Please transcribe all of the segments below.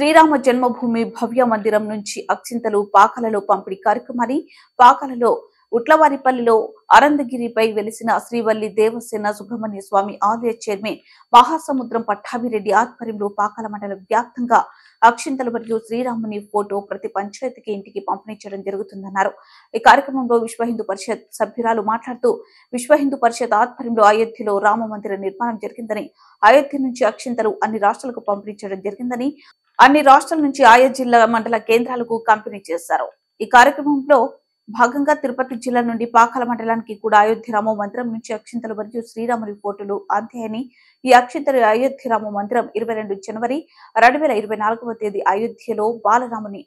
శ్రీరామ జన్మభూమి భవ్య మందిరం నుంచి అక్షింతలు పాకాలలో పంపిణీ కార్యక్రమాన్ని పాకాలలో ఉట్లవారిపల్లిలో అరందగిరిపై వెలిసిన శ్రీవల్లి దేవసేన సుబ్రహ్మణ్య స్వామి ఆలయ చైర్మన్ మహాసముద్రం పట్టాభిరెడ్డి ఆధ్వర్యంలో పాకాల మండలం వ్యాప్తంగా అక్షింతలు మరియు శ్రీరాముని ఫోటో ప్రతి పంచాయతీకి ఇంటికి పంపిణీ చేయడం జరుగుతుందన్నారు. ఈ కార్యక్రమంలో విశ్వ హిందూ పరిషత్ సభ్యురాలు మాట్లాడుతూ విశ్వ హిందూ పరిషత్ ఆధ్వర్యంలో అయోధ్యలో రామ మందిర నిర్మాణం జరిగిందని, అయోధ్య నుంచి అక్షింతలు అన్ని రాష్ట్రాలకు పంపిణీ చేయడం జరిగిందని, అన్ని రాష్ట్రాల నుంచి ఆయా జిల్లా మండల కేంద్రాలకు పంపిణీ చేశారు. ఈ కార్యక్రమంలో భాగంగా తిరుపతి జిల్లా నుండి పాకాల మండలానికి కూడా అయోధ్య రామ మందిరం నుంచి అక్షింతలు మరియు శ్రీరాముని ఫోటోలు అందాయని, ఈ అక్షింతలు అయోధ్య రామ మందిరం 22 జనవరి 2024వ తేదీ అయోధ్యలో బాలరాముని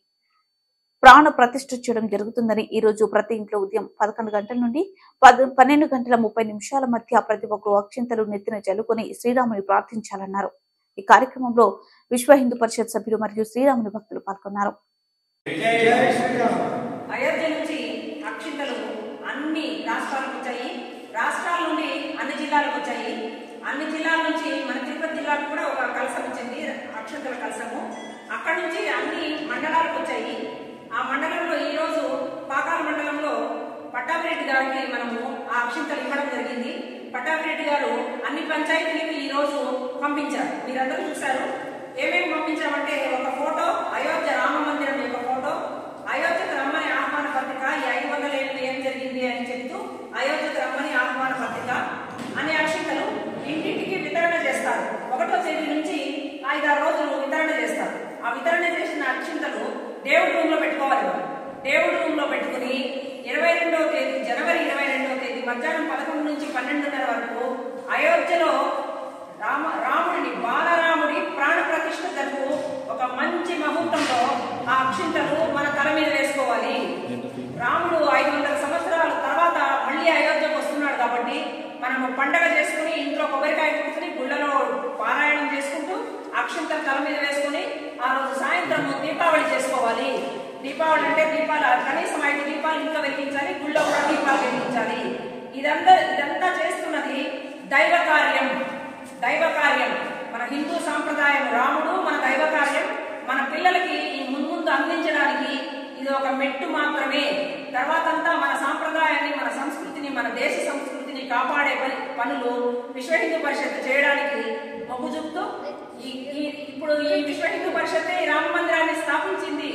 ప్రాణ ప్రతిష్ఠ చేయడం జరుగుతుందని, ఈ రోజు ప్రతి ఇంట్లో ఉదయం 11 గంటల నుండి 12 గంటల 30 నిమిషాల మధ్య ప్రతి ఒక్కరూ అక్షింతలు నెత్తిన చల్లుకొని శ్రీరాముని ప్రార్థించాలన్నారు. ఈ కార్యక్రమంలో విశ్వ హిందూ పరిషత్ సభ్యులు మరియు శ్రీరాముని భక్తులు పాల్గొన్నారు. అయోధ్య నుంచి అక్షింతలు అన్ని రాష్ట్రాలకు వచ్చాయి, రాష్ట్రాల నుండి అన్ని జిల్లాలకు వచ్చాయి, అన్ని జిల్లాల నుంచి మన తిరుపతి జిల్లాకు కూడా ఒక కలసం వచ్చింది, అక్షింతల కలసము. అక్కడి నుంచి అన్ని మండలాలకు వచ్చాయి. ఆ మండలంలో ఈ రోజు పాకాల మండలంలో పట్టాభిరెడ్డి గారికి మనము ఆ అక్షింతలు ఇవ్వడం జరిగింది. పట్టాభిరెడ్డి గారు అన్ని పంచాయతీలకు ఈ రోజు పంపించారు. మీరందరూ చూశారు. ఏమేమి పంపించామంటే ఒక ఫోటో, అయోధ్య రామ మందిరం యొక్క ఫోటో, అయోధ్యకు రమ్మని ఆహ్వాన పత్రిక, ఈ 500 ఏళ్ళు ఏం జరిగింది అని చెప్తూ అయోధ్యకు రమ్మని ఆహ్వాన పత్రిక అనే అక్షింతలు ఇంటింటికి వితరణ చేస్తారు. 1వ తేదీ నుంచి 5-6 రోజులు వితరణ చేస్తారు. ఆ వితరణ చేసిన అక్షింతలు దేవుడి రూమ్ లో పెట్టుకోవాలి. దేవుడి రూమ్ లో పెట్టుకుని 22వ తేదీ జనవరి 22వ తేదీ మధ్యాహ్నం 11 నుంచి 12:30 వరకు అయోధ్యలో రాముడిని బాలరాముడి ప్రాణ ప్రతిష్ఠ జరుపు ఒక మంచి ముహూర్తంలో ఆ అక్షింతలు మన తల మీద వేసుకోవాలి. రాముడు 500 సంవత్సరాల తర్వాత మళ్ళీ అయోధ్యకు వస్తున్నాడు కాబట్టి మనము పండగ చేసుకుని ఇంట్లో కొబ్బరికాయ కూర్చుని గుళ్ళలో పారాయణం చేసుకుంటూ అక్షింతలు తల మీద వేసుకుని ఆ రోజు సాయంత్రం దీపావళి చేసుకోవాలి. దీపావళి అంటే దీపాలు కనీసం 5 దీపాలు ఇంట్లో వెలిగించాలి, గుళ్ళో కూడా దీపాలు వెలిగించాలి. ఇదంతా చేస్తున్నది దైవ కార్యం. మన హిందూ సాంప్రదాయం రాముడు మన దైవ కార్యం. మన పిల్లలకి ముందు అందించడానికి ఇది ఒక మెట్టు మాత్రమే. తర్వాతంతా మన సాంప్రదాయాన్ని, మన సంస్కృతిని, మన దేశ సంస్కృతిని కాపాడే పనులు విశ్వ హిందూ పరిషత్ చేయడానికి మొగ్గు చూపుతూ ఇప్పుడు ఈ విశ్వ హిందూ పరిషత్తే రామ మందిరాన్ని స్థాపించింది.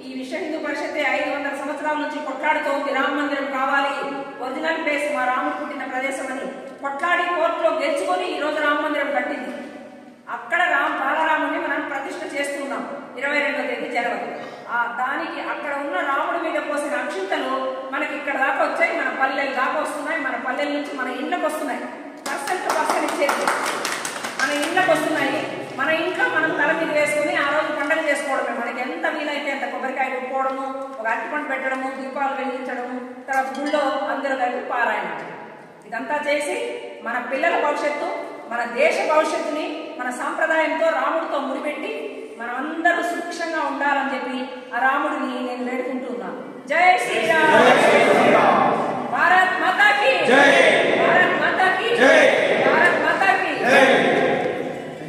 ఈ విశ్వ హిందూ పరిషత్తే 500 సంవత్సరాల నుంచి కొట్లాడుతోంది రామ మందిరం కావాలి, ఒరిజినల్ ప్లేస్ మా రాముడు పుట్టిన ప్రదేశం అని కొట్లాడి కోర్టులో గెలుచుకొని ఈ రోజు రామ మందిరం కట్టింది. అక్కడ బాలరాముని మనం ప్రతిష్ఠ చేస్తున్నాం 22వ తేదీ జనవరి. దానికి అక్కడ ఉన్న రాముడి మీద పోసిన అక్షింతలు మనకి ఇక్కడ దాకా వచ్చాయి, మన పల్లెల దాకా వస్తున్నాయి, మన పల్లెల నుంచి మన ఇళ్ళకి వస్తున్నాయి. పర్సెంట్ ఇచ్చేది మన ఇళ్ళకి వస్తున్నాయి. మన ఇంట్లో మనం తల మీద వేసుకుని ఆ రోజు పండుగ చేసుకోవడమే. మనకి ఎంత వీలైతే అంత కొబ్బరికాయ కొట్టుకోవడము, ఒక అరటిపండు పెట్టడము, దీపాలు వెలిగించడము, తర్వాత గుళ్ళో అందరూ కలిపి పారాయణం. ఇదంతా చేసి మన పిల్లల భవిష్యత్తు, మన దేశ భవిష్యత్తుని మన సాంప్రదాయంతో రాముడితో ముడిపెట్టి మనం అందరూ సుభిక్షంగా ఉండాలని చెప్పి ఆ రాముడిని నేను వేడుకుంటున్నాను. జై శ్రీరామ్.